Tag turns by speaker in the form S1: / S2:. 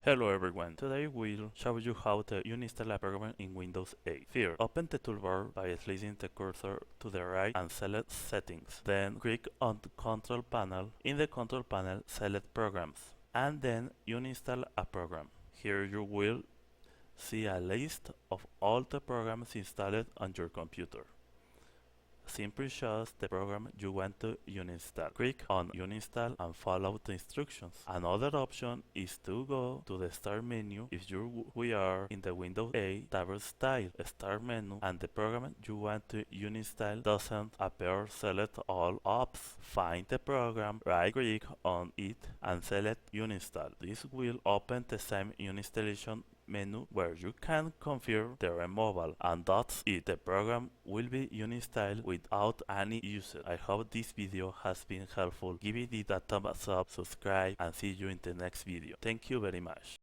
S1: Hello everyone, today we'll show you how to uninstall a program in Windows 8. First, open the toolbar by sliding the cursor to the right and select Settings. Then click on the Control panel. In the Control panel, select Programs and then uninstall a program. Here you will see a list of all the programs installed on your computer. Simply choose the program you want to uninstall. Click on Uninstall and follow the instructions. Another option is to go to the Start menu if we are in the Windows 8 tab style Start menu and the program you want to uninstall doesn't appear. Select all apps. Find the program, right click on it and select Uninstall. This will open the same uninstallation menu where you can confirm the removal, and that's it. The program will be uninstalled without any usage. I hope this video has been helpful. Give it a thumbs up, subscribe, and see you in the next video. Thank you very much.